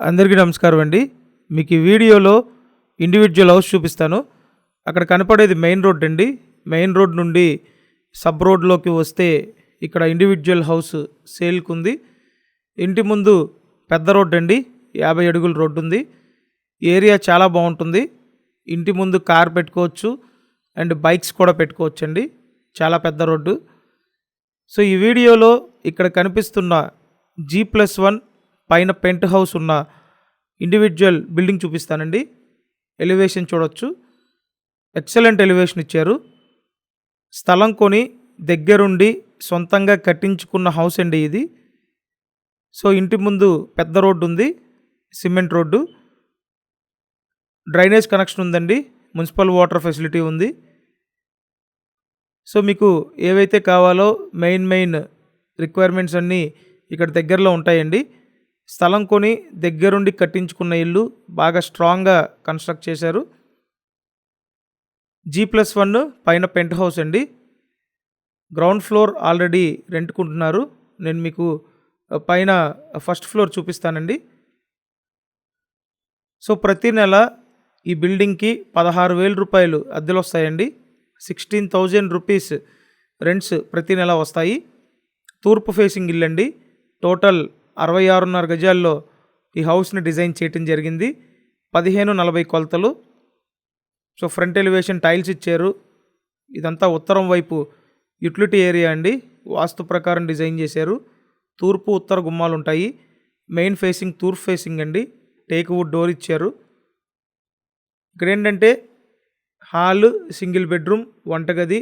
అందరికీ నమస్కారం అండి. మీకు ఈ వీడియోలో ఇండివిజువల్ హౌస్ చూపిస్తాను. అక్కడ కనపడేది మెయిన్ రోడ్ అండి. మెయిన్ రోడ్ నుండి సబ్ రోడ్లోకి వస్తే ఇక్కడ ఇండివిజువల్ హౌస్ సేల్కి ఉంది. ఇంటి ముందు పెద్ద రోడ్ అండి, 50 అడుగుల రోడ్డు ఉంది. ఏరియా చాలా బాగుంటుంది. ఇంటి ముందు కార్ పెట్టుకోవచ్చు అండ్ బైక్స్ కూడా పెట్టుకోవచ్చు అండి. చాలా పెద్ద రోడ్డు. సో ఈ వీడియోలో ఇక్కడ కనిపిస్తున్న G+1 పైన పెంట్ హౌస్ ఉన్న ఇండివిజువల్ బిల్డింగ్ చూపిస్తానండి. ఎలివేషన్ చూడొచ్చు, ఎక్సలెంట్ ఎలివేషన్ ఇచ్చారు. స్థలం కొని దగ్గరుండి సొంతంగా కట్టించుకున్న హౌస్ అండి ఇది. సో ఇంటి ముందు పెద్ద రోడ్డు ఉంది, సిమెంట్ రోడ్డు, డ్రైనేజ్ కనెక్షన్ ఉందండి, మున్సిపల్ వాటర్ ఫెసిలిటీ ఉంది. సో మీకు ఏవైతే కావాలో మెయిన్ రిక్వైర్మెంట్స్ అన్నీ ఇక్కడ దగ్గరలో ఉంటాయండి. స్థలం కొని దగ్గరుండి కట్టించుకున్న ఇల్లు, బాగా స్ట్రాంగ్గా కన్స్ట్రక్ట్ చేశారు. G+1 పైన పెంట్ హౌస్ అండి. గ్రౌండ్ ఫ్లోర్ ఆల్రెడీ రెంట్కుంటున్నారు. నేను మీకు పైన ఫస్ట్ ఫ్లోర్ చూపిస్తానండి. సో ప్రతి నెల ఈ బిల్డింగ్కి 16,000 రూపాయలు అద్దెలు వస్తాయండి. 16,000 రూపీస్ రెంట్స్ ప్రతి నెల వస్తాయి. తూర్పు ఫేసింగ్ ఇల్లు అండి. టోటల్ 66.5 గజాల్లో ఈ హౌస్ని డిజైన్ చేయటం జరిగింది. 1540 కొలతలు. సో ఫ్రంట్ ఎలివేషన్ టైల్స్ ఇచ్చారు. ఇదంతా ఉత్తరం వైపు యూటిలిటీ ఏరియా అండి. వాస్తు ప్రకారం డిజైన్ చేశారు. తూర్పు ఉత్తర గుమ్మాలు ఉంటాయి. మెయిన్ ఫేసింగ్ తూర్పు ఫేసింగ్ అండి. టేక్ వుడ్ డోర్ ఇచ్చారు. ఇక్కడ ఏంటంటే హాల్, సింగిల్ బెడ్రూమ్, వంటగది,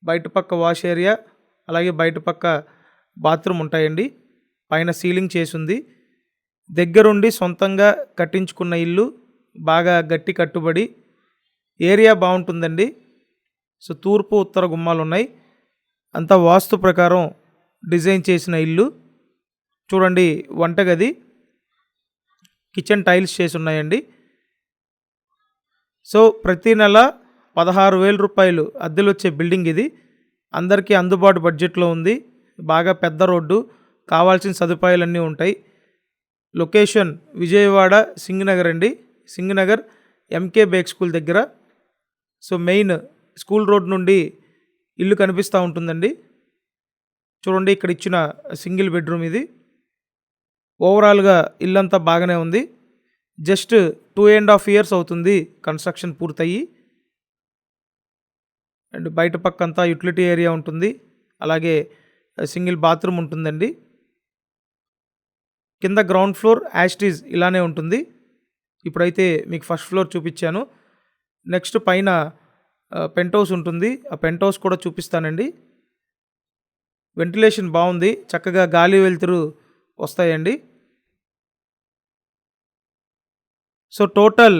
బయట పక్క వాష్ ఏరియా, అలాగే బయట పక్క బాత్రూమ్ ఉంటాయండి. పైన సీలింగ్ చేసుంది. దగ్గరుండి సొంతంగా కట్టించుకున్న ఇల్లు, బాగా గట్టి కట్టుబడి, ఏరియా బాగుంటుందండి. సో తూర్పు ఉత్తర గుమ్మాలు ఉన్నాయి. అంతా వాస్తు ప్రకారం డిజైన్ చేసిన ఇల్లు. చూడండి, వంటగది, కిచెన్ టైల్స్ చేసి ఉన్నాయండి. సో ప్రతి నెల 16,000 రూపాయలు అద్దెలు వచ్చే బిల్డింగ్ ఇది. అందరికీ అందుబాటు బడ్జెట్లో ఉంది. బాగా పెద్ద రోడ్డు, కావాల్సిన సదుపాయాలన్నీ ఉంటాయి. లొకేషన్ విజయవాడ సింగనగర్ అండి. సింగనగర్ ఎంకే బేక్ స్కూల్ దగ్గర. సో మెయిన్ స్కూల్ రోడ్ నుండి ఇల్లు కనిపిస్తూ ఉంటుందండి. చూడండి, ఇక్కడ ఇచ్చిన సింగిల్ బెడ్రూమ్ ఇది. ఓవరాల్గా ఇల్లంతా బాగానే ఉంది. జస్ట్ 2.5 years అవుతుంది కన్స్ట్రక్షన్ పూర్తయ్యి. అండ్ బయట పక్క అంతా యూటిలిటీ ఏరియా ఉంటుంది. అలాగే సింగిల్ బాత్రూమ్ ఉంటుందండి. కింద గ్రౌండ్ ఫ్లోర్ యాస్టీజ్ ఇలానే ఉంటుంది. ఇప్పుడైతే మీకు ఫస్ట్ ఫ్లోర్ చూపించాను. నెక్స్ట్ పైన పెంట్ హౌస్ ఉంటుంది. ఆ పెంట్ హౌస్ కూడా చూపిస్తానండి. వెంటిలేషన్ బాగుంది, చక్కగా గాలి వెలుతురు వస్తాయండి. సో టోటల్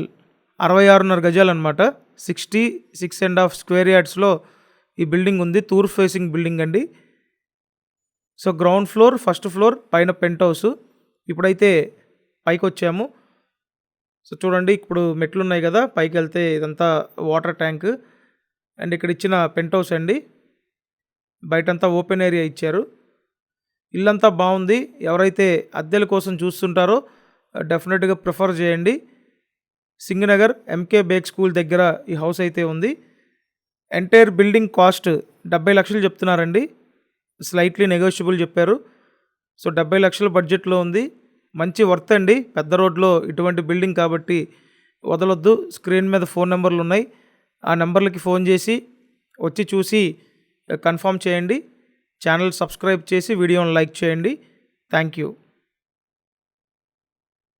66.5 గజాలు అనమాట. 66.5 స్క్వేర్ యార్డ్స్లో ఈ బిల్డింగ్ ఉంది. తూర్పు ఫేసింగ్ బిల్డింగ్ అండి. So ground floor, first floor, పైన పెంట్ హౌస్. ఇప్పుడైతే పైకి వచ్చాము. సో చూడండి, ఇప్పుడు మెట్లు ఉన్నాయి కదా, పైకి వెళ్తే ఇదంతా వాటర్ ట్యాంక్. అండ్ ఇక్కడ ఇచ్చిన పెంట్ హౌస్ అండి. బయటంతా ఓపెన్ ఏరియా ఇచ్చారు. ఇల్లంతా బాగుంది. ఎవరైతే అద్దెల కోసం చూస్తుంటారో డెఫినెట్గా ప్రిఫర్ చేయండి. సింగనగర్ ఎంకే బేక్ స్కూల్ దగ్గర ఈ హౌస్ అయితే ఉంది. ఎంటైర్ బిల్డింగ్ కాస్ట్ 70 లక్షలు చెప్తున్నారండి. స్లైట్లీ నెగోషియబుల్ చెప్పారు. సో 70 లక్షల బడ్జెట్లో ఉంది. మంచి వర్త్ అండి. పెద్ద రోడ్లో ఇటువంటి బిల్డింగ్ కాబట్టి వదలొద్దు. స్క్రీన్ మీద ఫోన్ నెంబర్లు ఉన్నాయి. ఆ నెంబర్లకి ఫోన్ చేసి వచ్చి చూసి కన్ఫర్మ్ చేయండి. ఛానల్ సబ్స్క్రైబ్ చేసి వీడియోని లైక్ చేయండి. Thank you.